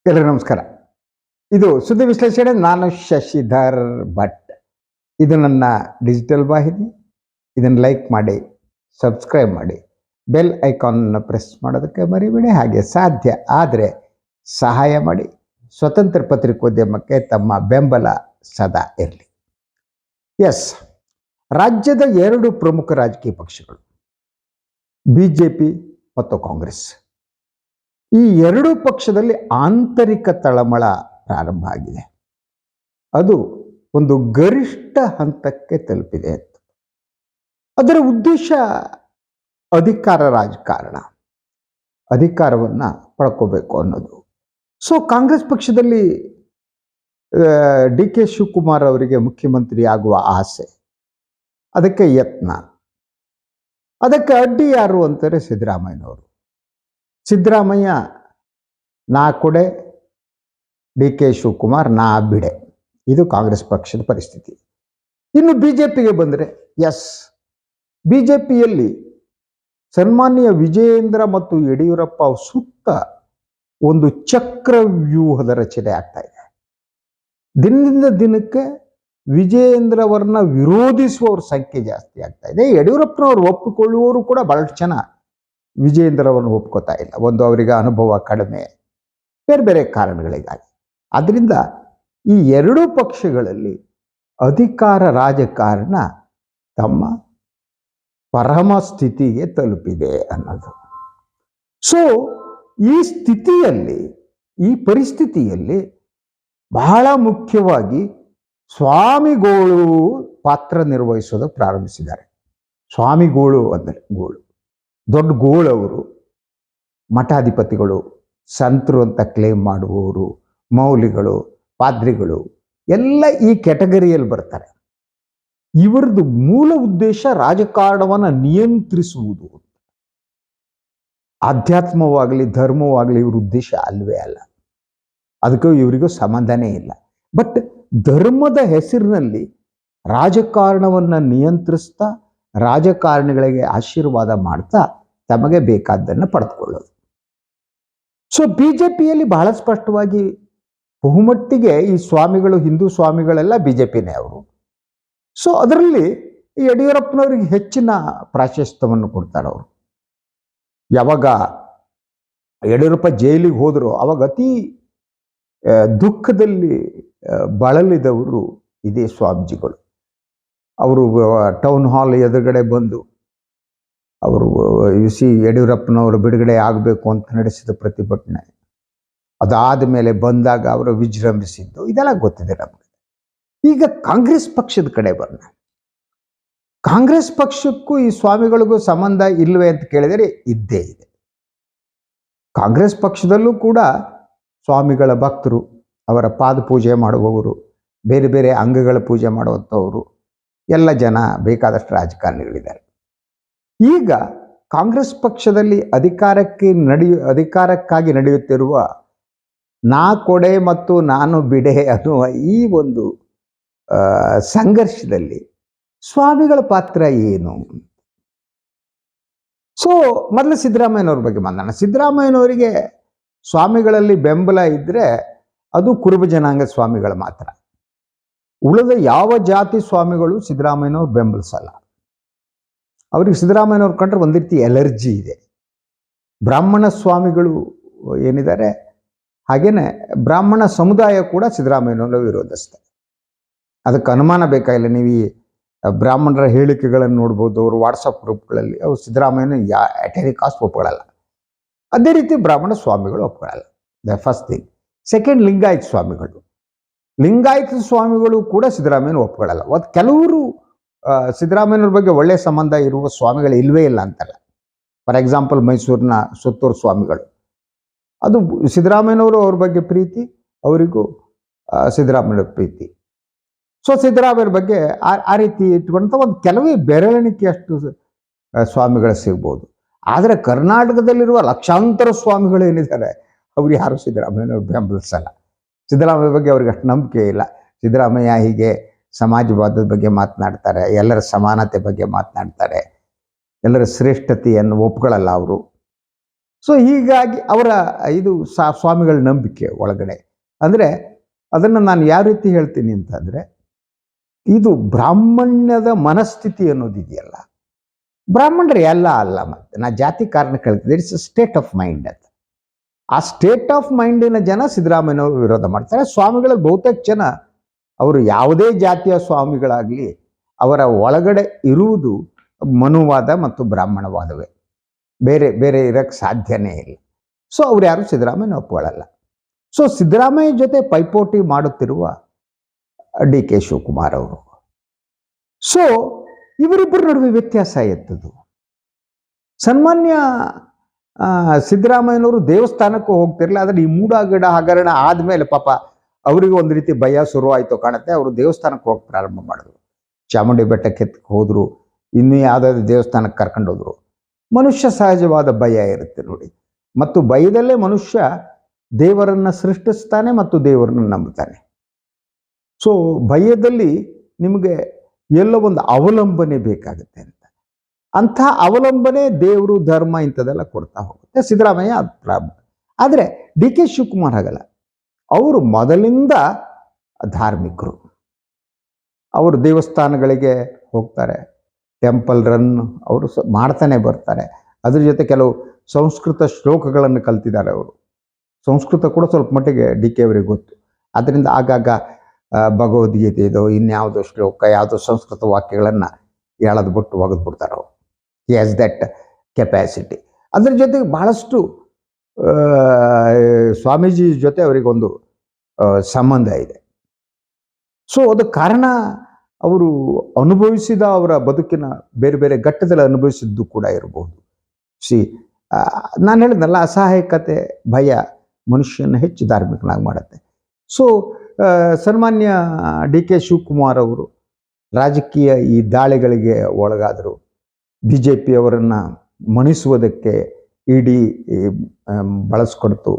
ಎಲ್ಲರಿಗೂ ನಮಸ್ಕಾರ. ಇದು ಸುದ್ದಿ ವಿಶ್ಲೇಷಣೆ. ನಾನು ಶಶಿಧರ್ ಭಟ್. ಇದು ನನ್ನ ಡಿಜಿಟಲ್ ವಾಹಿನಿ. ಇದನ್ನು ಲೈಕ್ ಮಾಡಿ, ಸಬ್ಸ್ಕ್ರೈಬ್ ಮಾಡಿ, ಬೆಲ್ ಐಕಾನನ್ನು ಪ್ರೆಸ್ ಮಾಡೋದಕ್ಕೆ ಮರಿಬೇಡಿ. ಹಾಗೆ ಸಾಧ್ಯ ಆದರೆ ಸಹಾಯ ಮಾಡಿ. ಸ್ವತಂತ್ರ ಪತ್ರಿಕೋದ್ಯಮಕ್ಕೆ ತಮ್ಮ ಬೆಂಬಲ ಸದಾ ಇರಲಿ. ಎಸ್, ರಾಜ್ಯದ ಎರಡು ಪ್ರಮುಖ ರಾಜಕೀಯ ಪಕ್ಷಗಳು ಬಿಜೆಪಿ ಮತ್ತು ಕಾಂಗ್ರೆಸ್, ಈ ಎರಡೂ ಪಕ್ಷದಲ್ಲಿ ಆಂತರಿಕ ತಳಮಳ ಪ್ರಾರಂಭ ಆಗಿದೆ. ಅದು ಒಂದು ಗರಿಷ್ಠ ಹಂತಕ್ಕೆ ತಲುಪಿದೆ. ಅದರ ಉದ್ದೇಶ ಅಧಿಕಾರ ರಾಜಕಾರಣ, ಅಧಿಕಾರವನ್ನು ಪಡ್ಕೋಬೇಕು ಅನ್ನೋದು. ಸೊ ಕಾಂಗ್ರೆಸ್ ಪಕ್ಷದಲ್ಲಿ ಡಿ ಕೆ ಶಿವಕುಮಾರ್ ಅವರಿಗೆ ಮುಖ್ಯಮಂತ್ರಿ ಆಗುವ ಆಸೆ, ಅದಕ್ಕೆ ಯತ್ನ. ಅದಕ್ಕೆ ಅಡ್ಡಿ ಯಾರು ಅಂತಾರೆ ಸಿದ್ದರಾಮಯ್ಯನವರು. ಸಿದ್ದರಾಮಯ್ಯ ನಾ ಕೊಡೆ, ಡಿ ಕೆ ಶಿವಕುಮಾರ್ ನಾ ಬಿಡೆ. ಇದು ಕಾಂಗ್ರೆಸ್ ಪಕ್ಷದ ಪರಿಸ್ಥಿತಿ. ಇನ್ನು ಬಿಜೆಪಿಗೆ ಬಂದರೆ, ಎಸ್, ಬಿಜೆಪಿಯಲ್ಲಿ ಸನ್ಮಾನ್ಯ ವಿಜಯೇಂದ್ರ ಮತ್ತು ಯಡಿಯೂರಪ್ಪ ಸುತ್ತ ಒಂದು ಚಕ್ರವ್ಯೂಹದ ರಚನೆ ಆಗ್ತಾ ಇದೆ. ದಿನದಿಂದ ದಿನಕ್ಕೆ ವಿಜಯೇಂದ್ರವರನ್ನ ವಿರೋಧಿಸುವವ್ರ ಸಂಖ್ಯೆ ಜಾಸ್ತಿ ಆಗ್ತಾ ಇದೆ. ಯಡಿಯೂರಪ್ಪನವರು ಒಪ್ಪಿಕೊಳ್ಳುವವರು ಕೂಡ ಬಹಳಷ್ಟು ಜನ ವಿಜಯೇಂದ್ರವನ್ನು ಒಪ್ಕೋತಾ ಇಲ್ಲ. ಒಂದು, ಅವರಿಗೆ ಅನುಭವ ಕಡಿಮೆ, ಬೇರೆ ಬೇರೆ ಕಾರಣಗಳಿಗಾಗಿ. ಆದ್ದರಿಂದ ಈ ಎರಡೂ ಪಕ್ಷಗಳಲ್ಲಿ ಅಧಿಕಾರ ರಾಜಕಾರಣ ತಮ್ಮ ಪರಮ ಸ್ಥಿತಿಗೆ ತಲುಪಿದೆ ಅನ್ನೋದು. ಸೊ ಈ ಸ್ಥಿತಿಯಲ್ಲಿ, ಈ ಪರಿಸ್ಥಿತಿಯಲ್ಲಿ ಬಹಳ ಮುಖ್ಯವಾಗಿ ಸ್ವಾಮಿಗಳು ಪಾತ್ರ ನಿರ್ವಹಿಸೋದಕ್ಕೆ ಪ್ರಾರಂಭಿಸಿದ್ದಾರೆ. ಸ್ವಾಮಿಗಳು ಅಂದರೆ ಗೋಳು, ದೊಡ್ಡ ಗೋಳವರು, ಮಠಾಧಿಪತಿಗಳು, ಸಂತರು ಅಂತ ಕ್ಲೇಮ್ ಮಾಡುವವರು, ಮೌಲಿಗಳು, ಪಾದ್ರಿಗಳು ಎಲ್ಲ ಈ ಕ್ಯಾಟಗರಿಯಲ್ಲಿ ಬರ್ತಾರೆ. ಇವರದ್ದು ಮೂಲ ಉದ್ದೇಶ ರಾಜಕಾರಣವನ್ನು ನಿಯಂತ್ರಿಸುವುದು. ಆಧ್ಯಾತ್ಮವಾಗಲಿ ಧರ್ಮವಾಗಲಿ ಇವ್ರ ಉದ್ದೇಶ ಅಲ್ವೇ ಅಲ್ಲ. ಅದಕ್ಕೂ ಇವರಿಗೂ ಸಂಬಂಧನೇ ಇಲ್ಲ. ಬಟ್ ಧರ್ಮದ ಹೆಸರಿನಲ್ಲಿ ರಾಜಕಾರಣವನ್ನು ನಿಯಂತ್ರಿಸ್ತಾ, ರಾಜಕಾರಣಿಗಳಿಗೆ ಆಶೀರ್ವಾದ ಮಾಡ್ತಾ ತಮಗೆ ಬೇಕಾದ್ದನ್ನು ಪಡೆದುಕೊಳ್ಳೋದು. ಸೊ ಬಿಜೆಪಿಯಲ್ಲಿ ಬಹಳ ಸ್ಪಷ್ಟವಾಗಿ ಬಹುಮಟ್ಟಿಗೆ ಈ ಸ್ವಾಮಿಗಳು, ಹಿಂದೂ ಸ್ವಾಮಿಗಳೆಲ್ಲ ಬಿಜೆಪಿನೇ ಅವರು. ಸೊ ಅದರಲ್ಲಿ ಯಡಿಯೂರಪ್ಪನವ್ರಿಗೆ ಹೆಚ್ಚಿನ ಪ್ರಾಶಸ್ತ್ಯವನ್ನು ಕೊಡ್ತಾರೆ ಅವರು. ಯಾವಾಗ ಯಡಿಯೂರಪ್ಪ ಜೈಲಿಗೆ ಹೋದರು ಅವಾಗ ಅತಿ ದುಃಖದಲ್ಲಿ ಬಳಲಿದವರು ಇದೇ ಸ್ವಾಮೀಜಿಗಳು. ಅವರು ಟೌನ್ ಹಾಲ್ ಎದುರುಗಡೆ ಬಂದು ಅವರು ಯಡಿಯೂರಪ್ಪನವರು ಬಿಡುಗಡೆ ಆಗಬೇಕು ಅಂತ ನಡೆಸಿದ ಪ್ರತಿಭಟನೆ, ಅದಾದ ಮೇಲೆ ಬಂದಾಗ ಅವರು ವಿಜೃಂಭಿಸಿದ್ದು, ಇದೆಲ್ಲ ಗೊತ್ತಿದೆ ನಮಗೆ. ಈಗ ಕಾಂಗ್ರೆಸ್ ಪಕ್ಷದ ಕಡೆ ಬರೋಣ. ಕಾಂಗ್ರೆಸ್ ಪಕ್ಷಕ್ಕೂ ಈ ಸ್ವಾಮಿಗಳಿಗೂ ಸಂಬಂಧ ಇಲ್ಲವೇ ಅಂತ ಕೇಳಿದರೆ ಇದ್ದೇ ಇದೆ. ಕಾಂಗ್ರೆಸ್ ಪಕ್ಷದಲ್ಲೂ ಕೂಡ ಸ್ವಾಮಿಗಳ ಭಕ್ತರು, ಅವರ ಪಾದ ಪೂಜೆ ಮಾಡುವವರು, ಬೇರೆ ಬೇರೆ ಅಂಗಗಳ ಪೂಜೆ ಮಾಡುವಂಥವರು ಎಲ್ಲ ಜನ, ಬೇಕಾದಷ್ಟು ರಾಜಕಾರಣಿಗಳಿದ್ದಾರೆ. ಈಗ ಕಾಂಗ್ರೆಸ್ ಪಕ್ಷದಲ್ಲಿ ಅಧಿಕಾರಕ್ಕಾಗಿ ನಡೆಯುತ್ತಿರುವ ನಾ ಕೊಡೆ ಮತ್ತು ನಾನು ಬಿಡೆ ಅನ್ನುವ ಈ ಒಂದು ಸಂಘರ್ಷದಲ್ಲಿ ಸ್ವಾಮಿಗಳ ಪಾತ್ರ ಏನು? ಸೊ ಮೊದಲು ಸಿದ್ದರಾಮಯ್ಯನವ್ರ ಬಗ್ಗೆ ಮಾತಾಡೋಣ. ಸಿದ್ದರಾಮಯ್ಯನವರಿಗೆ ಸ್ವಾಮಿಗಳಲ್ಲಿ ಬೆಂಬಲ ಇದ್ದರೆ ಅದು ಕುರುಬ ಜನಾಂಗ ಸ್ವಾಮಿಗಳು ಮಾತ್ರ. ಉಳಿದ ಯಾವ ಜಾತಿ ಸ್ವಾಮಿಗಳು ಸಿದ್ದರಾಮಯ್ಯನವ್ರು ಬೆಂಬಲಿಸಲ್ಲ. ಅವ್ರಿಗೆ ಸಿದ್ದರಾಮಯ್ಯನವ್ರು ಕಂಡ್ರೆ ಒಂದು ರೀತಿ ಎಲರ್ಜಿ ಇದೆ. ಬ್ರಾಹ್ಮಣ ಸ್ವಾಮಿಗಳು ಏನಿದ್ದಾರೆ, ಹಾಗೇನೆ ಬ್ರಾಹ್ಮಣ ಸಮುದಾಯ ಕೂಡ ಸಿದ್ದರಾಮಯ್ಯನವರು ವಿರೋಧಿಸ್ತಾರೆ. ಅದಕ್ಕೆ ಅನುಮಾನ ಬೇಕಾಗಿಲ್ಲ. ನೀವು ಈ ಬ್ರಾಹ್ಮಣರ ಹೇಳಿಕೆಗಳನ್ನು ನೋಡ್ಬೋದು, ಅವರು ವಾಟ್ಸಪ್ ಗ್ರೂಪ್ಗಳಲ್ಲಿ. ಅವ್ರು ಸಿದ್ದರಾಮಯ್ಯನ ಅಟ್ ಎನಿ ಕಾಸ್ಟ್ ಒಪ್ಕೊಳ್ಳಲ್ಲ. ಅದೇ ರೀತಿ ಬ್ರಾಹ್ಮಣ ಸ್ವಾಮಿಗಳು ಒಪ್ಕೊಳ್ಳಲ್ಲ. The first thing. Second, Lingayat ಸ್ವಾಮಿಗಳು. ಲಿಂಗಾಯತ ಸ್ವಾಮಿಗಳು ಕೂಡ ಸಿದ್ದರಾಮಯ್ಯನ ಒಪ್ಕೊಳ್ಳಲ್ಲ. ಕೆಲವರು ಸಿದ್ದರಾಮಯ್ಯನವ್ರ ಬಗ್ಗೆ ಒಳ್ಳೆಯ ಸಂಬಂಧ ಇರುವ ಸ್ವಾಮಿಗಳು ಇಲ್ವೇ ಇಲ್ಲ ಅಂತಲ್ಲ. ಫಾರ್ ಎಕ್ಸಾಂಪಲ್ ಮೈಸೂರಿನ ಸುತ್ತೂರು ಸ್ವಾಮಿಗಳು, ಅದು ಸಿದ್ದರಾಮಯ್ಯನವರು ಅವ್ರ ಬಗ್ಗೆ ಪ್ರೀತಿ, ಅವರಿಗೂ ಸಿದ್ದರಾಮಯ್ಯವ್ರ ಪ್ರೀತಿ. ಸೊ ಸಿದ್ದರಾಮಯ್ಯರ ಬಗ್ಗೆ ಆ ರೀತಿ ಇಟ್ಕೊಂತ ಒಂದು ಕೆಲವೇ ಬೆರಳೆಣಿಕೆಯಷ್ಟು ಸ್ವಾಮಿಗಳು ಸಿಗ್ಬೋದು. ಆದರೆ ಕರ್ನಾಟಕದಲ್ಲಿರುವ ಲಕ್ಷಾಂತರ ಸ್ವಾಮಿಗಳು ಏನಿದ್ದಾರೆ, ಅವ್ರು ಯಾರು ಸಿದ್ದರಾಮಯ್ಯನವ್ರು ಬೆಂಬಲಿಸಲ್ಲ. ಸಿದ್ದರಾಮಯ್ಯ ಬಗ್ಗೆ ಅವ್ರಿಗೆ ಅಷ್ಟು ನಂಬಿಕೆ ಇಲ್ಲ. ಸಿದ್ದರಾಮಯ್ಯ ಹೀಗೆ ಸಮಾಜವಾದದ ಬಗ್ಗೆ ಮಾತನಾಡ್ತಾರೆ, ಎಲ್ಲರ ಸಮಾನತೆ ಬಗ್ಗೆ ಮಾತನಾಡ್ತಾರೆ, ಎಲ್ಲರ ಶ್ರೇಷ್ಠತೆಯನ್ನು ಒಪ್ಕೊಳ್ಳಲ್ಲ ಅವರು. ಸೊ ಹೀಗಾಗಿ ಅವರ ಇದು ಸ್ವಾಮಿಗಳ ನಂಬಿಕೆ ಒಳಗಡೆ ಅಂದರೆ ಅದನ್ನು ನಾನು ಯಾವ ರೀತಿ ಹೇಳ್ತೀನಿ ಅಂತಂದರೆ, ಇದು ಬ್ರಾಹ್ಮಣ್ಯದ ಮನಸ್ಥಿತಿ ಅನ್ನೋದಿದೆಯಲ್ಲ, ಬ್ರಾಹ್ಮಣರು ಎಲ್ಲ ಅಲ್ಲ, ಮತ್ತೆ ನಾ ಜಾತಿ ಕಾರಣ ಕೇಳ್ತಿದ್ದೆ, ಇಟ್ಸ್ ಸ್ಟೇಟ್ ಆಫ್ ಮೈಂಡ್ ಅಂತ. ಆ ಸ್ಟೇಟ್ ಆಫ್ ಮೈಂಡಿನ ಜನ ಸಿದ್ದರಾಮಯ್ಯನವರು ವಿರೋಧ ಮಾಡ್ತಾರೆ. ಸ್ವಾಮಿಗಳ ಬಹುತೇಕ ಜನ ಅವರು ಯಾವುದೇ ಜಾತಿಯ ಸ್ವಾಮಿಗಳಾಗಲಿ ಅವರ ಒಳಗಡೆ ಇರುವುದು ಮನುವಾದ ಮತ್ತು ಬ್ರಾಹ್ಮಣವಾದವೇ, ಬೇರೆ ಬೇರೆ ಇರೋಕ್ಕೆ ಸಾಧ್ಯನೇ ಇಲ್ಲ. ಸೊ ಅವ್ರು ಯಾರು ಸಿದ್ದರಾಮಯ್ಯನ ಒಪ್ಕೊಳ್ಳಲ್ಲ. ಸೊ ಸಿದ್ದರಾಮಯ್ಯ ಜೊತೆ ಪೈಪೋಟಿ ಮಾಡುತ್ತಿರುವ ಡಿ ಕೆ ಶಿವಕುಮಾರ್ ಅವರು. ಸೊ ಇವರಿಬ್ಬರ ನಡುವೆ ವ್ಯತ್ಯಾಸ ಎತ್ತದು. ಸನ್ಮಾನ್ಯ ಸಿದ್ದರಾಮಯ್ಯನವರು ದೇವಸ್ಥಾನಕ್ಕೂ ಹೋಗ್ತಿರಲಿಲ್ಲ, ಆದರೆ ಈ ಮೂಡಾಗಿಡ ಹಗರಣ ಆದಮೇಲೆ ಪಾಪ ಅವರಿಗೆ ಒಂದು ರೀತಿ ಭಯ ಶುರುವಾಯಿತು ಕಾಣುತ್ತೆ. ಅವರು ದೇವಸ್ಥಾನಕ್ಕೆ ಹೋಗಿ ಪ್ರಾರಂಭ ಮಾಡಿದ್ರು. ಚಾಮುಂಡಿ ಬೆಟ್ಟಕ್ಕೆ ಹೋದರು, ಇನ್ನೂ ಯಾವುದಾದ್ರು ದೇವಸ್ಥಾನಕ್ಕೆ ಕರ್ಕೊಂಡೋದ್ರು. ಮನುಷ್ಯ ಸಹಜವಾದ ಭಯ ಇರುತ್ತೆ ನೋಡಿ, ಮತ್ತು ಭಯದಲ್ಲೇ ಮನುಷ್ಯ ದೇವರನ್ನು ಸೃಷ್ಟಿಸ್ತಾನೆ ಮತ್ತು ದೇವರನ್ನು ನಂಬುತ್ತಾನೆ. ಸೊ ಭಯದಲ್ಲಿ ನಿಮಗೆ ಎಲ್ಲೋ ಒಂದು ಅವಲಂಬನೆ ಬೇಕಾಗುತ್ತೆ ಅಂತ, ಅಂಥ ಅವಲಂಬನೆ ದೇವರು ಧರ್ಮ ಇಂಥದ್ದೆಲ್ಲ ಕೊಡ್ತಾ ಹೋಗುತ್ತೆ. ಸಿದ್ದರಾಮಯ್ಯ ಪ್ರಾರಂಭ. ಆದರೆ ಡಿ ಕೆ ಶಿವಕುಮಾರ್ ಆಗಲ್ಲ. ಅವರು ಮೊದಲಿಂದ ಧಾರ್ಮಿಕರು. ಅವರು ದೇವಸ್ಥಾನಗಳಿಗೆ ಹೋಗ್ತಾರೆ, ಟೆಂಪಲ್ ರನ್ ಅವರು ಮಾಡ್ತಾನೆ ಬರ್ತಾರೆ. ಅದ್ರ ಜೊತೆ ಕೆಲವು ಸಂಸ್ಕೃತ ಶ್ಲೋಕಗಳನ್ನು ಕಲ್ತಿದ್ದಾರೆ ಅವರು. ಸಂಸ್ಕೃತ ಕೂಡ ಸ್ವಲ್ಪ ಮಟ್ಟಿಗೆ ಡಿ ಕೆ ಅವರಿಗೆ ಗೊತ್ತು. ಅದರಿಂದ ಆಗಾಗ ಭಗವದ್ಗೀತೆದು ಇನ್ಯಾವುದೋ ಶ್ಲೋಕ ಯಾವುದೋ ಸಂಸ್ಕೃತ ವಾಕ್ಯಗಳನ್ನು ಎಳೆದು ಬಿಟ್ಟು ಒಗೆದು ಬಿಡ್ತಾರೆ ಅವರು. He has that capacity. ಅದ್ರ ಜೊತೆಗೆ ಬಹಳಷ್ಟು ಸ್ವಾಮೀಜಿ ಜೊತೆ ಅವರಿಗೊಂದು ಸಂಬಂಧ ಇದೆ. ಸೊ ಅದಕ್ಕೆ ಕಾರಣ ಅವರು ಅನುಭವಿಸಿದ ಅವರ ಬದುಕಿನ ಬೇರೆ ಬೇರೆ ಘಟ್ಟದಲ್ಲಿ ಅನುಭವಿಸಿದ್ದು ಕೂಡ ಇರಬಹುದು. ನಾನು ಹೇಳಿದ್ನಲ್ಲ, ಅಸಹಾಯಕತೆ, ಭಯ ಮನುಷ್ಯನ ಹೆಚ್ಚು ಧಾರ್ಮಿಕನಾಗಿ ಮಾಡುತ್ತೆ. ಸೊ ಸನ್ಮಾನ್ಯ ಡಿ ಕೆ ಶಿವಕುಮಾರ್ ಅವರು ರಾಜಕೀಯ ಈ ದಾಳಿಗಳಿಗೆ ಒಳಗಾದರು. ಬಿ ಜೆ ಪಿಯವರನ್ನು ಮಣಿಸುವುದಕ್ಕೆ ಇಡಿ ಬಳಸ್ಕೊಡ್ತು,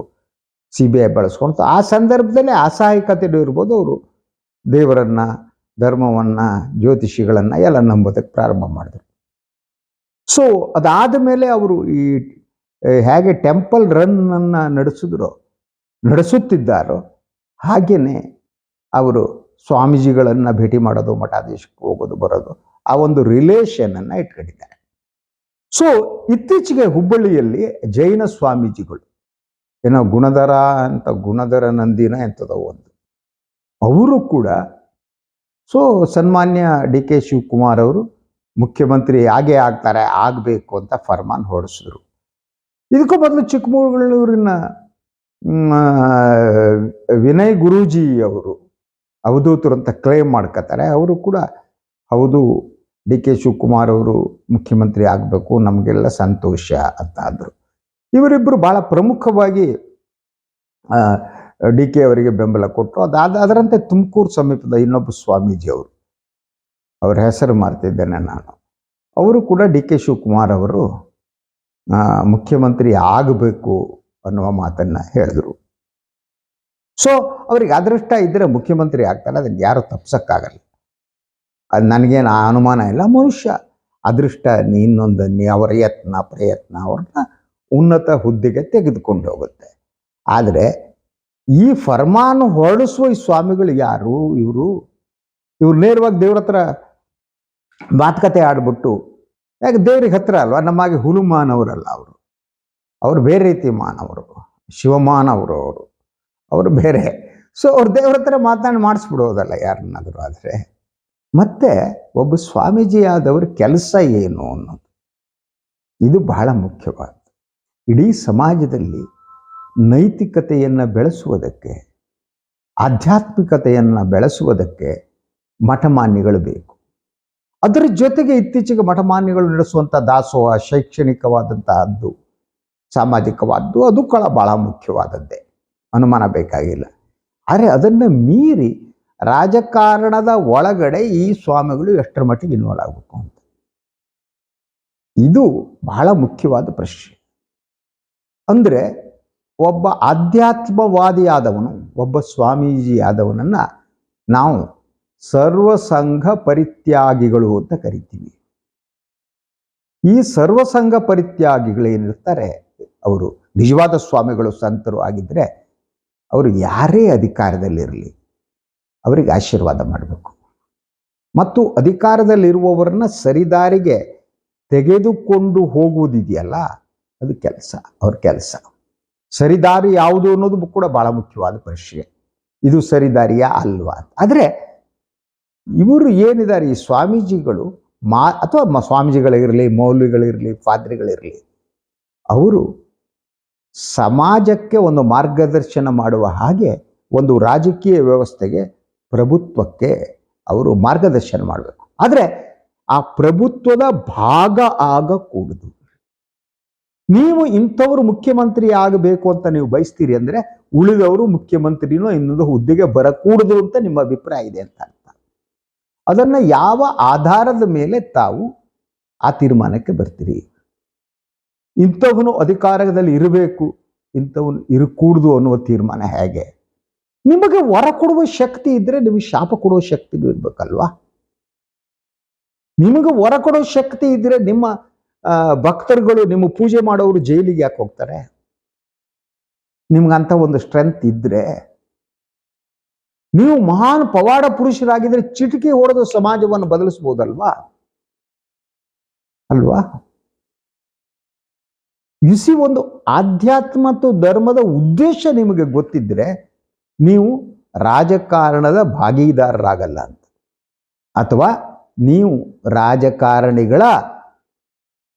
CBI ಬಳಸ್ಕೊಡ್ತು. ಆ ಸಂದರ್ಭದಲ್ಲಿ ಅಸಹಾಯಕತೆ ಇರ್ಬೋದು. ಅವರು ದೇವರನ್ನು, ಧರ್ಮವನ್ನು, ಜ್ಯೋತಿಷಿಗಳನ್ನು ಎಲ್ಲ ನಂಬೋದಕ್ಕೆ ಪ್ರಾರಂಭ ಮಾಡಿದ್ರು. ಸೊ ಅದಾದ ಮೇಲೆ ಅವರು ಈ ಹೇಗೆ ಟೆಂಪಲ್ ರನ್ನನ್ನು ನಡೆಸುತ್ತಿದ್ದಾರೋ ಹಾಗೆಯೇ ಅವರು ಸ್ವಾಮೀಜಿಗಳನ್ನು ಭೇಟಿ ಮಾಡೋದು, ಮಠಾಧೀಶಕ್ಕೆ ಹೋಗೋದು ಬರೋದು, ಆ ಒಂದು ರಿಲೇಷನನ್ನು ಇಟ್ಕೊಂಡಿದ್ದಾರೆ. ಸೊ ಇತ್ತೀಚೆಗೆ ಹುಬ್ಬಳ್ಳಿಯಲ್ಲಿ ಜೈನ ಸ್ವಾಮೀಜಿಗಳು ಏನೋ ಗುಣಧರ ನಂದಿನ ಎಂಥದೋ ಒಂದು, ಅವರು ಕೂಡ ಸೊ ಸನ್ಮಾನ್ಯ ಡಿ ಕೆ ಶಿವಕುಮಾರ್ ಅವರು ಮುಖ್ಯಮಂತ್ರಿ ಆಗಬೇಕು ಅಂತ ಫರ್ಮಾನ್ ಹೊರಡಿಸಿದ್ರು. ಇದಕ್ಕೂ ಬದಲು ಚಿಕ್ಕಮಗಳೂರಿನ ವಿನಯ್ ಗುರೂಜಿ ಅವರು ಅವಧೂತರು ಅಂತ ಕ್ಲೇಮ್ ಮಾಡ್ಕೋತಾರೆ. ಅವರು ಕೂಡ ಹೌದು, ಡಿ ಕೆ ಶಿವಕುಮಾರ್ ಅವರು ಮುಖ್ಯಮಂತ್ರಿ ಆಗಬೇಕು, ನಮಗೆಲ್ಲ ಸಂತೋಷ ಅಂತ ಅಂದರು. ಇವರಿಬ್ಬರು ಭಾಳ ಪ್ರಮುಖವಾಗಿ ಡಿ ಕೆ ಅವರಿಗೆ ಬೆಂಬಲ ಕೊಟ್ಟರು. ಅದರಂತೆ ತುಮಕೂರು ಸಮೀಪದ ಇನ್ನೊಬ್ಬ ಸ್ವಾಮೀಜಿ ಅವರು, ಅವರ ಹೆಸರು ಮಾಡ್ತಿದ್ದೇನೆ ನಾನು, ಅವರು ಕೂಡ ಡಿ ಕೆ ಶಿವಕುಮಾರ್ ಅವರು ಮುಖ್ಯಮಂತ್ರಿ ಆಗಬೇಕು ಅನ್ನುವ ಮಾತನ್ನು ಹೇಳಿದ್ರು. ಸೊ ಅವ್ರಿಗೆ ಅದೃಷ್ಟ ಇದ್ದರೆ ಮುಖ್ಯಮಂತ್ರಿ ಆಗ್ತಾರೆ, ಅದನ್ನು ಯಾರು ತಪ್ಸಕ್ಕಾಗಲ್ಲ. ಅದು ನನಗೇನು ಅನುಮಾನ ಇಲ್ಲ. ಮನುಷ್ಯ ಅದೃಷ್ಟ ಇನ್ನೊಂದನ್ನು ಅವರ ಪ್ರಯತ್ನ ಅವ್ರನ್ನ ಉನ್ನತ ಹುದ್ದೆಗೆ ತೆಗೆದುಕೊಂಡು ಹೋಗುತ್ತೆ. ಆದರೆ ಈ ಫರ್ಮಾನು ಹೊರಡಿಸುವ ಈ ಸ್ವಾಮಿಗಳು ಯಾರು? ಇವರು ನೇರವಾಗಿ ದೇವ್ರ ಹತ್ರ ಮಾತುಕತೆ ಆಡ್ಬಿಟ್ಟು, ಯಾಕೆ ದೇವ್ರಿಗೆ ಹತ್ರ ಅಲ್ವಾ, ನಮಗೆ ಹುಲುಮಾನವರಲ್ಲ ಅವರು ಬೇರೆ ರೀತಿ ಮಾನವರು, ಶಿವಮಾನವರು ಅವರು ಬೇರೆ. ಸೊ ಅವ್ರು ದೇವ್ರ ಹತ್ರ ಮಾಡಿಸ್ಬಿಡೋದಲ್ಲ ಯಾರನ್ನಾದರೂ. ಆದರೆ ಮತ್ತೆ ಒಬ್ಬ ಸ್ವಾಮೀಜಿ ಆದವ್ರ ಕೆಲಸ ಏನು ಅನ್ನೋದು ಇದು ಬಹಳ ಮುಖ್ಯವಾದ. ಇಡೀ ಸಮಾಜದಲ್ಲಿ ನೈತಿಕತೆಯನ್ನು ಬೆಳೆಸುವುದಕ್ಕೆ, ಆಧ್ಯಾತ್ಮಿಕತೆಯನ್ನು ಬೆಳೆಸುವುದಕ್ಕೆ ಮಠಮಾನ್ಯಗಳು ಬೇಕು. ಅದರ ಜೊತೆಗೆ ಇತ್ತೀಚೆಗೆ ಮಠಮಾನ್ಯಗಳು ನಡೆಸುವಂಥ ದಾಸೋಹ ಶೈಕ್ಷಣಿಕವಾದಂತಹದ್ದು, ಸಾಮಾಜಿಕವಾದ್ದು, ಅದು ಬಹಳ ಮುಖ್ಯವಾದದ್ದೇ, ಅನುಮಾನ ಬೇಕಾಗಿಲ್ಲ. ಆದರೆ ಅದನ್ನು ಮೀರಿ ರಾಜಕಾರಣದ ಒಳಗಡೆ ಈ ಸ್ವಾಮಿಗಳು ಎಷ್ಟರ ಮಟ್ಟಿಗೆ ಇನ್ವಾಲ್ವ್ ಆಗಬೇಕು ಅಂತ, ಇದು ಬಹಳ ಮುಖ್ಯವಾದ ಪ್ರಶ್ನೆ. ಅಂದರೆ ಒಬ್ಬ ಆಧ್ಯಾತ್ಮವಾದಿಯಾದವನು, ಒಬ್ಬ ಸ್ವಾಮೀಜಿ ಆದವನನ್ನು ನಾವು ಸರ್ವಸಂಘ ಪರಿತ್ಯಾಗಿಗಳು ಅಂತ ಕರಿತೀವಿ. ಈ ಸರ್ವಸಂಘ ಪರಿತ್ಯಾಗಿಗಳೇನಿರ್ತಾರೆ ಅವರು ನಿಜವಾದ ಸ್ವಾಮಿಗಳು ಸಂತರು ಆಗಿದ್ದರೆ ಅವರು ಯಾರೇ ಅಧಿಕಾರದಲ್ಲಿರಲಿ ಅವರಿಗೆ ಆಶೀರ್ವಾದ ಮಾಡಬೇಕು ಮತ್ತು ಅಧಿಕಾರದಲ್ಲಿರುವವರನ್ನ ಸರಿದಾರಿಗೆ ತೆಗೆದುಕೊಂಡು ಹೋಗುವುದಿದೆಯಲ್ಲ ಅದು ಕೆಲಸ, ಅವ್ರ ಕೆಲಸ. ಸರಿದಾರಿ ಯಾವುದು ಅನ್ನೋದು ಕೂಡ ಬಹಳ ಮುಖ್ಯವಾದ ಪ್ರಶ್ನೆ. ಇದು ಸರಿದಾರಿಯಾ ಅಲ್ವಾ? ಆದರೆ ಇವರು ಏನಿದ್ದಾರೆ ಈ ಸ್ವಾಮೀಜಿಗಳು ಅಥವಾ ಸ್ವಾಮೀಜಿಗಳಿರಲಿ, ಮೌಲ್ವಿಗಳಿರಲಿ, ಪಾದ್ರಿಗಳಿರಲಿ, ಅವರು ಸಮಾಜಕ್ಕೆ ಒಂದು ಮಾರ್ಗದರ್ಶನ ಮಾಡುವ ಹಾಗೆ ಒಂದು ರಾಜಕೀಯ ವ್ಯವಸ್ಥೆಗೆ, ಪ್ರಭುತ್ವಕ್ಕೆ ಅವರು ಮಾರ್ಗದರ್ಶನ ಮಾಡಬೇಕು. ಆದರೆ ಆ ಪ್ರಭುತ್ವದ ಭಾಗ ಆಗಕೂಡದು. ನೀವು ಇಂಥವ್ರು ಮುಖ್ಯಮಂತ್ರಿ ಆಗಬೇಕು ಅಂತ ನೀವು ಬಯಸ್ತೀರಿ ಅಂದರೆ ಉಳಿದವರು ಮುಖ್ಯಮಂತ್ರಿನೋ ಇನ್ನೊಂದು ಹುದ್ದೆಗೆ ಬರಕೂಡದು ಅಂತ ನಿಮ್ಮ ಅಭಿಪ್ರಾಯ ಇದೆ ಅಂತ ಅರ್ಥ. ಅದನ್ನು ಯಾವ ಆಧಾರದ ಮೇಲೆ ತಾವು ಆ ತೀರ್ಮಾನಕ್ಕೆ ಬರ್ತೀರಿ? ಇಂಥವನು ಅಧಿಕಾರದಲ್ಲಿ ಇರಬೇಕು, ಇಂಥವನು ಇರಕೂಡದು ಅನ್ನುವ ತೀರ್ಮಾನ ಹೇಗೆ? ನಿಮಗೆ ವರ ಕೊಡುವ ಶಕ್ತಿ ಇದ್ರೆ ನಿಮಗೆ ಶಾಪ ಕೊಡುವ ಶಕ್ತಿ ಇರ್ಬೇಕಲ್ವಾ? ನಿಮಗೆ ವರ ಕೊಡುವ ಶಕ್ತಿ ಇದ್ರೆ ನಿಮ್ಮ ಭಕ್ತರುಗಳು, ನಿಮ್ಮ ಪೂಜೆ ಮಾಡೋರು ಜೈಲಿಗೆ ಯಾಕೆ ಹೋಗ್ತಾರೆ? ನಿಮ್ಗಂತ ಒಂದು ಸ್ಟ್ರೆಂತ್ ಇದ್ರೆ, ನೀವು ಮಹಾನ್ ಪವಾಡ ಪುರುಷರಾಗಿದ್ರೆ ಚಿಟಿಕೆ ಹೊಡೆದು ಸಮಾಜವನ್ನು ಬದಲಿಸಬಹುದಲ್ವಾ? ಅಲ್ವಾ? ಇಸಿ ಒಂದು ಆಧ್ಯಾತ್ಮ ಮತ್ತು ಧರ್ಮದ ಉದ್ದೇಶ ನಿಮಗೆ ಗೊತ್ತಿದ್ರೆ ನೀವು ರಾಜಕಾರಣದ ಭಾಗೀದಾರರಾಗಲ್ಲ ಅಂತ, ಅಥವಾ ನೀವು ರಾಜಕಾರಣಿಗಳ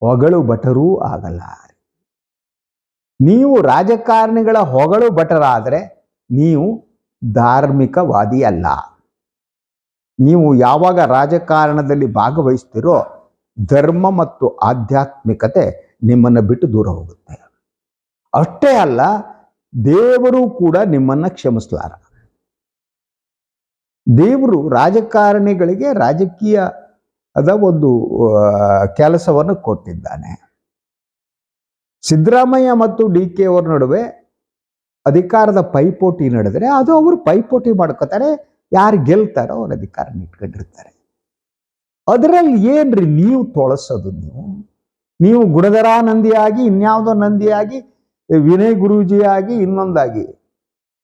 ಹೊಗಳು ಭಟರೂ ಆಗಲ್ಲ. ನೀವು ರಾಜಕಾರಣಿಗಳ ಹೊಗಳು ಭಟರಾದರೆ ನೀವು ಧಾರ್ಮಿಕವಾದಿ ಅಲ್ಲ. ನೀವು ಯಾವಾಗ ರಾಜಕಾರಣದಲ್ಲಿ ಭಾಗವಹಿಸ್ತಿರೋ ಧರ್ಮ ಮತ್ತು ಆಧ್ಯಾತ್ಮಿಕತೆ ನಿಮ್ಮನ್ನು ಬಿಟ್ಟು ದೂರ ಹೋಗುತ್ತೆ. ಅಷ್ಟೇ ಅಲ್ಲ, ದೇವರು ಕೂಡ ನಿಮ್ಮನ್ನ ಕ್ಷಮಿಸಲಾರ. ದೇವರು ರಾಜಕಾರಣಿಗಳಿಗೆ ರಾಜಕೀಯದ ಒಂದು ಕೆಲಸವನ್ನು ಕೊಟ್ಟಿದ್ದಾನೆ. ಸಿದ್ದರಾಮಯ್ಯ ಮತ್ತು DK ಅವರ ನಡುವೆ ಅಧಿಕಾರದ ಪೈಪೋಟಿ ನಡೆದರೆ ಅದು ಅವರು ಪೈಪೋಟಿ ಮಾಡ್ಕೋತಾರೆ, ಯಾರು ಗೆಲ್ತಾರೋ ಅವ್ರ ಅಧಿಕಾರ ಇಟ್ಕೊಂಡಿರ್ತಾರೆ. ಅದರಲ್ಲಿ ಏನ್ರಿ ನೀವು ತೊಳಸೋದು? ನೀವು ಗುಣಧರ ನಂದಿಯಾಗಿ, ಇನ್ಯಾವುದೋ ನಂದಿಯಾಗಿ, ವಿನಯ್ ಗುರೂಜಿಯಾಗಿ, ಇನ್ನೊಂದಾಗಿ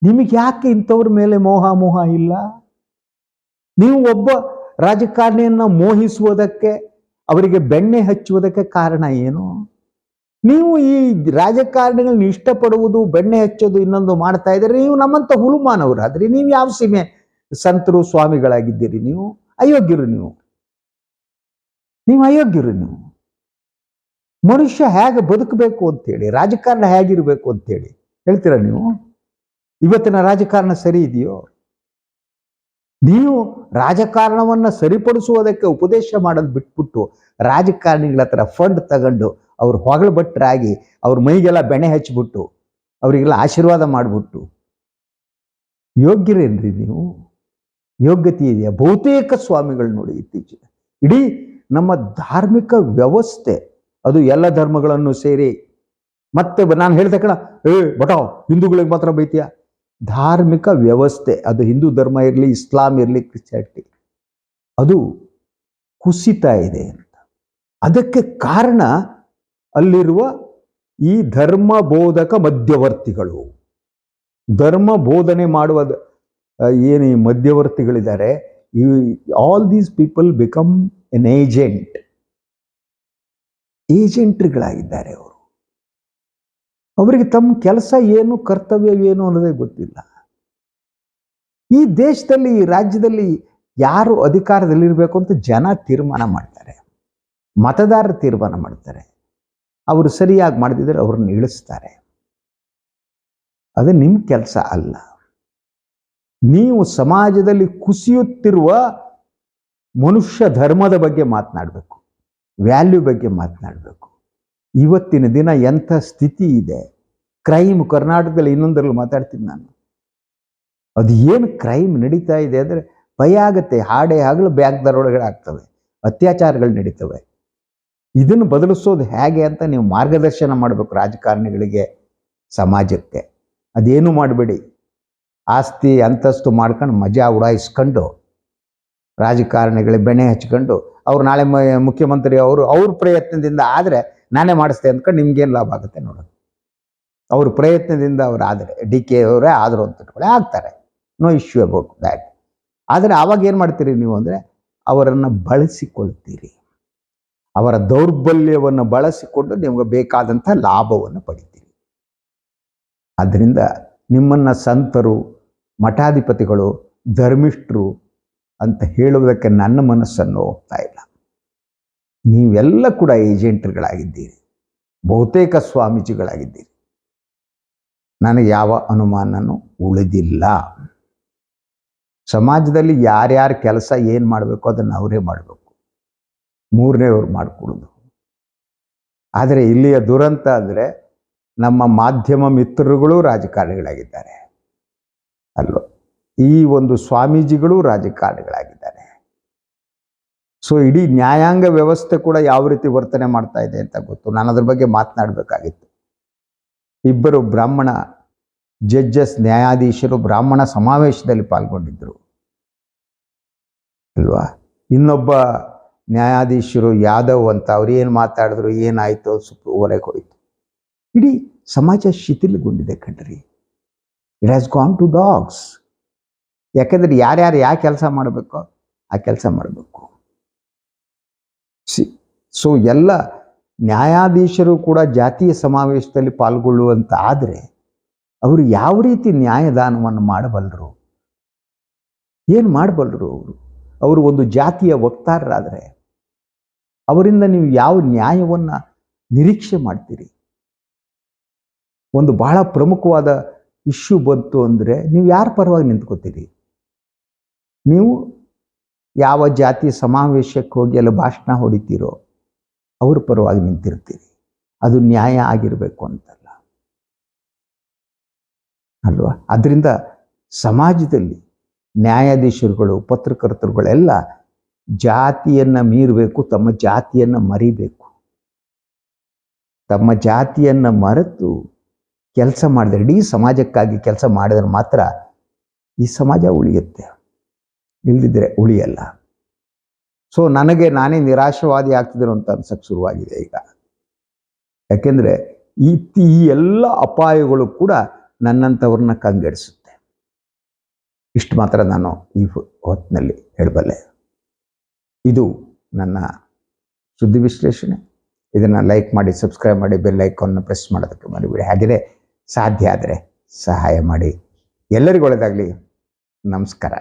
ನಿಮಗೆ ಯಾಕೆ ಇಂಥವ್ರ ಮೇಲೆ ಮೋಹ ಇಲ್ಲ? ನೀವು ಒಬ್ಬ ರಾಜಕಾರಣಿಯನ್ನ ಮೋಹಿಸುವುದಕ್ಕೆ, ಅವರಿಗೆ ಬೆಣ್ಣೆ ಹಚ್ಚುವುದಕ್ಕೆ ಕಾರಣ ಏನು? ನೀವು ಈ ರಾಜಕಾರಣಿಗಳನ್ನ ಇಷ್ಟಪಡುವುದು, ಬೆಣ್ಣೆ ಹಚ್ಚೋದು, ಇನ್ನೊಂದು ಮಾಡ್ತಾ ಇದ್ದೀರಿ. ನೀವು ನಮ್ಮಂತ ಹುಳುಮಾನವರಾದ್ರಿ. ನೀವು ಯಾವ ಸೀಮೆ ಸಂತರು ಸ್ವಾಮಿಗಳಾಗಿದ್ದೀರಿ? ನೀವು ಅಯೋಗ್ಯರು. ನೀವು ಅಯೋಗ್ಯರು. ನೀವು ಮನುಷ್ಯ ಹೇಗೆ ಬದುಕಬೇಕು ಅಂತೇಳಿ, ರಾಜಕಾರಣ ಹೇಗಿರಬೇಕು ಅಂತೇಳಿ ಹೇಳ್ತೀರಾ ನೀವು? ಇವತ್ತಿನ ರಾಜಕಾರಣ ಸರಿ ಇದೆಯೋ? ನೀವು ರಾಜಕಾರಣವನ್ನ ಸರಿಪಡಿಸುವುದಕ್ಕೆ ಉಪದೇಶ ಮಾಡೋದು ಬಿಟ್ಬಿಟ್ಟು ರಾಜಕಾರಣಿಗಳ ಹತ್ರ ಫಂಡ್ ತಗೊಂಡು ಅವ್ರು ಹೊಗಳ ಭಟ್ರಾಗಿ ಅವ್ರ ಮೈಗೆಲ್ಲ ಬೆಣ್ಣೆ ಹಚ್ಚಿಬಿಟ್ಟು ಅವರಿಗೆಲ್ಲ ಆಶೀರ್ವಾದ ಮಾಡಿಬಿಟ್ಟು ಯೋಗ್ಯರೇನ್ರಿ ನೀವು? ಯೋಗ್ಯತೆ ಇದೆಯಾ? ಬಹುತೇಕ ಸ್ವಾಮಿಗಳು ನೋಡಿ ಇತ್ತೀಚೆಗೆ ಇಡೀ ನಮ್ಮ ಧಾರ್ಮಿಕ ವ್ಯವಸ್ಥೆ, ಅದು ಎಲ್ಲ ಧರ್ಮಗಳನ್ನು ಸೇರಿ, ಮತ್ತೆ ನಾನು ಹೇಳಿದ ಕಣ ಬಟಾವ್ ಹಿಂದೂಗಳಿಗೆ ಮಾತ್ರ ಬೈತೀಯ? ಧಾರ್ಮಿಕ ವ್ಯವಸ್ಥೆ, ಅದು ಹಿಂದೂ ಧರ್ಮ ಇರಲಿ, ಇಸ್ಲಾಂ ಇರಲಿ, ಕ್ರಿಶ್ಚಿಯಾನಿಟಿ, ಅದು ಕುಸಿತಾ ಇದೆ ಅಂತ. ಅದಕ್ಕೆ ಕಾರಣ ಅಲ್ಲಿರುವ ಈ ಧರ್ಮ ಬೋಧಕ ಮಧ್ಯವರ್ತಿಗಳು. ಧರ್ಮ ಬೋಧನೆ ಮಾಡುವ ಏನು ಈ ಮಧ್ಯವರ್ತಿಗಳಿದ್ದಾರೆ, all these people become an ಏಜೆಂಟ್ಗಳಾಗಿದ್ದಾರೆ. ಅವರಿಗೆ ತಮ್ಮ ಕೆಲಸ ಏನು, ಕರ್ತವ್ಯ ಏನು ಅನ್ನೋದೇ ಗೊತ್ತಿಲ್ಲ. ಈ ದೇಶದಲ್ಲಿ, ಈ ರಾಜ್ಯದಲ್ಲಿ ಯಾರು ಅಧಿಕಾರದಲ್ಲಿರಬೇಕು ಅಂತ ಜನ ತೀರ್ಮಾನ ಮಾಡ್ತಾರೆ, ಮತದಾರರು ತೀರ್ಮಾನ ಮಾಡ್ತಾರೆ. ಅವರು ಸರಿಯಾಗಿ ಮಾಡದಿದ್ದರೆ ಅವ್ರನ್ನ ಇಳಿಸ್ತಾರೆ. ಅದು ನಿಮ್ಮ ಕೆಲಸ ಅಲ್ಲ. ನೀವು ಸಮಾಜದಲ್ಲಿ ಕುಸಿಯುತ್ತಿರುವ ಮನುಷ್ಯ ಧರ್ಮದ ಬಗ್ಗೆ ಮಾತನಾಡಬೇಕು, ವ್ಯಾಲ್ಯೂ ಬಗ್ಗೆ ಮಾತನಾಡಬೇಕು. ಇವತ್ತಿನ ದಿನ ಎಂಥ ಸ್ಥಿತಿ ಇದೆ, ಕ್ರೈಮ್ ಕರ್ನಾಟಕದಲ್ಲಿ ಇನ್ನೊಂದರಲ್ಲಿ ಮಾತಾಡ್ತೀನಿ ನಾನು. ಅದು ಏನು ಕ್ರೈಮ್ ನಡೀತಾ ಇದೆ ಅಂದರೆ ಭಯ ಆಗತ್ತೆ. ಹಾಡೇ ಆಗಲು ಬ್ಯಾಂಕ್ ದರೋಡೆಗಳು ಆಗ್ತವೆ, ಅತ್ಯಾಚಾರಗಳು ನಡೀತವೆ. ಇದನ್ನು ಬದಲಿಸೋದು ಹೇಗೆ ಅಂತ ನೀವು ಮಾರ್ಗದರ್ಶನ ಮಾಡಬೇಕು ರಾಜಕಾರಣಿಗಳಿಗೆ, ಸಮಾಜಕ್ಕೆ. ಅದೇನು ಮಾಡಬೇಡಿ. ಆಸ್ತಿ ಅಂತಸ್ತು ಮಾಡ್ಕೊಂಡು ಮಜಾ ಉಡಾಯಿಸ್ಕೊಂಡು ರಾಜಕಾರಣಿಗಳಿಗೆ ಬೆಣ್ಣೆ ಹಚ್ಕೊಂಡು ಅವ್ರು ನಾಳೆ ಮುಖ್ಯಮಂತ್ರಿ ಅವ್ರ ಪ್ರಯತ್ನದಿಂದ ಆದರೆ ನಾನೇ ಮಾಡಿಸ್ತೆ ಅಂದ್ಕೊಂಡು ನಿಮ್ಗೇನು ಲಾಭ ಆಗುತ್ತೆ ನೋಡೋದು. ಅವ್ರ ಪ್ರಯತ್ನದಿಂದ ಅವರಾದರೆ ಡಿ ಕೆ ಅವರೇ ಆದರು ಅಂತ ಇಟ್ಕೊಳ್ಳಿ, ಆಗ್ತಾರೆ, ನೋ ಇಶ್ಯೂ ಅಬೌಟ್ ದ್ಯಾಟ್. ಆದರೆ ಆವಾಗ ಏನು ಮಾಡ್ತೀರಿ ನೀವು ಅಂದರೆ ಅವರನ್ನು ಬಳಸಿಕೊಳ್ತೀರಿ, ಅವರ ದೌರ್ಬಲ್ಯವನ್ನು ಬಳಸಿಕೊಂಡು ನಿಮಗೆ ಬೇಕಾದಂಥ ಲಾಭವನ್ನು ಪಡಿತೀರಿ. ಆದ್ದರಿಂದ ನಿಮ್ಮನ್ನು ಸಂತರು, ಮಠಾಧಿಪತಿಗಳು, ಧರ್ಮಿಷ್ಠರು ಅಂತ ಹೇಳುವುದಕ್ಕೆ ನನ್ನ ಮನಸ್ಸನ್ನು ಹೋಗ್ತಾ ಇಲ್ಲ. ನೀವೆಲ್ಲ ಕೂಡ ಏಜೆಂಟ್ಗಳಾಗಿದ್ದೀರಿ, ಬಹುತೇಕ ಸ್ವಾಮೀಜಿಗಳಾಗಿದ್ದೀರಿ. ನನಗೆ ಯಾವ ಅನುಮಾನನೂ ಉಳಿದಿಲ್ಲ. ಸಮಾಜದಲ್ಲಿ ಯಾರ್ಯಾರ ಕೆಲಸ ಏನು ಮಾಡಬೇಕು ಅದನ್ನು ಅವರೇ ಮಾಡಬೇಕು, ಮೂರನೇವ್ರು ಮಾಡಿಕೊಡೋದು. ಆದರೆ ಇಲ್ಲಿಯ ದುರಂತ ಅಂದರೆ ನಮ್ಮ ಮಾಧ್ಯಮ ಮಿತ್ರರುಗಳು ರಾಜಕಾರಣಿಗಳಾಗಿದ್ದಾರೆ ಅಲ್ವ, ಈ ಒಂದು ಸ್ವಾಮೀಜಿಗಳು ರಾಜಕಾರಣಿಗಳಾಗಿದ್ದಾರೆ. ಸೊ ಇಡೀ ನ್ಯಾಯಾಂಗ ವ್ಯವಸ್ಥೆ ಕೂಡ ಯಾವ ರೀತಿ ವರ್ತನೆ ಮಾಡ್ತಾ ಇದೆ ಅಂತ ಗೊತ್ತು. ನಾನು ಅದ್ರ ಬಗ್ಗೆ ಮಾತನಾಡಬೇಕಾಗಿತ್ತು. ಇಬ್ಬರು ಬ್ರಾಹ್ಮಣ ಜಡ್ಜಸ್, ನ್ಯಾಯಾಧೀಶರು ಬ್ರಾಹ್ಮಣ ಸಮಾವೇಶದಲ್ಲಿ ಪಾಲ್ಗೊಂಡಿದ್ದರು ಅಲ್ವಾ. ಇನ್ನೊಬ್ಬ ನ್ಯಾಯಾಧೀಶರು ಯಾದವ್ ಅಂತ, ಅವ್ರು ಏನು ಮಾತಾಡಿದ್ರು, ಏನಾಯಿತು, ಹೊರಗೆ ಹೋಯಿತು. ಇಡೀ ಸಮಾಜ ಶಿಥಿಲಗೊಂಡಿದೆ ಕಣ್ರಿ. It has gone to dogs. ಯಾಕೆಂದರೆ ಯಾರ್ಯಾರು ಯಾವ ಕೆಲಸ ಮಾಡಬೇಕೋ ಆ ಕೆಲಸ ಮಾಡಬೇಕು. ಸೊ ಎಲ್ಲ ನ್ಯಾಯಾಧೀಶರು ಕೂಡ ಜಾತೀಯ ಸಮಾವೇಶದಲ್ಲಿ ಪಾಲ್ಗೊಳ್ಳುವಂತ ಆದರೆ ಅವರು ಯಾವ ರೀತಿ ನ್ಯಾಯದಾನವನ್ನು ಮಾಡಬಲ್ಲರು, ಏನು ಮಾಡಬಲ್ಲರು? ಅವರು ಒಂದು ಜಾತಿಯ ವಕ್ತಾರರಾದರೆ ಅವರಿಂದ ನೀವು ಯಾವ ನ್ಯಾಯವನ್ನು ನಿರೀಕ್ಷೆ ಮಾಡ್ತೀರಿ? ಒಂದು ಬಹಳ ಪ್ರಮುಖವಾದ ಇಶ್ಯೂ ಬಂತು ಅಂದರೆ ನೀವು ಯಾರ ಪರವಾಗಿ ನಿಂತ್ಕೋತೀರಿ? ನೀವು ಯಾವ ಜಾತಿ ಸಮಾವೇಶಕ್ಕೆ ಹೋಗಿ ಎಲ್ಲ ಭಾಷಣ ಹೊಡಿತೀರೋ ಅವ್ರ ಪರವಾಗಿ ನಿಂತಿರ್ತೀರಿ. ಅದು ನ್ಯಾಯ ಆಗಿರಬೇಕು ಅಂತಲ್ಲ ಅಲ್ವಾ. ಅದರಿಂದ ಸಮಾಜದಲ್ಲಿ ನ್ಯಾಯಾಧೀಶರುಗಳು, ಪತ್ರಕರ್ತರುಗಳೆಲ್ಲ ಜಾತಿಯನ್ನು ಮೀರಬೇಕು, ತಮ್ಮ ಜಾತಿಯನ್ನು ಮರಿಬೇಕು. ತಮ್ಮ ಜಾತಿಯನ್ನು ಮರೆತು ಕೆಲಸ ಮಾಡಿದ್ರೆ, ಇಡೀ ಸಮಾಜಕ್ಕಾಗಿ ಕೆಲಸ ಮಾಡಿದ್ರೆ ಮಾತ್ರ ಈ ಸಮಾಜ ಉಳಿಯುತ್ತೆ, ಇಲ್ಲದಿದ್ದರೆ ಉಳಿಯಲ್ಲ. ಸೊ ನನಗೆ ನಾನೇ ನಿರಾಶವಾದಿ ಆಗ್ತಿದ್ರು ಅಂತ ಅನ್ಸಕ್ಕೆ ಶುರುವಾಗಿದೆ ಈಗ. ಯಾಕೆಂದರೆ ಈ ಎಲ್ಲ ಅಪಾಯಗಳು ಕೂಡ ನನ್ನಂಥವ್ರನ್ನ ಕಂಗೆಡಿಸುತ್ತೆ. ಇಷ್ಟು ಮಾತ್ರ ನಾನು ಈ ಹೊತ್ತಿನಲ್ಲಿ ಹೇಳಬಲ್ಲೆ. ಇದು ನನ್ನ ಸುದ್ದಿ ವಿಶ್ಲೇಷಣೆ. ಇದನ್ನು ಲೈಕ್ ಮಾಡಿ, ಸಬ್ಸ್ಕ್ರೈಬ್ ಮಾಡಿ, ಬೆಲ್ ಐಕಾನ್ನ ಪ್ರೆಸ್ ಮಾಡೋದಕ್ಕೆ ಮರಿಬೇಡಿ. ಹಾಗೆಯೇ ಸಾಧ್ಯ ಆದರೆ ಸಹಾಯ ಮಾಡಿ. ಎಲ್ಲರಿಗೂ ಒಳ್ಳೆಯದಾಗಲಿ. ನಮಸ್ಕಾರ.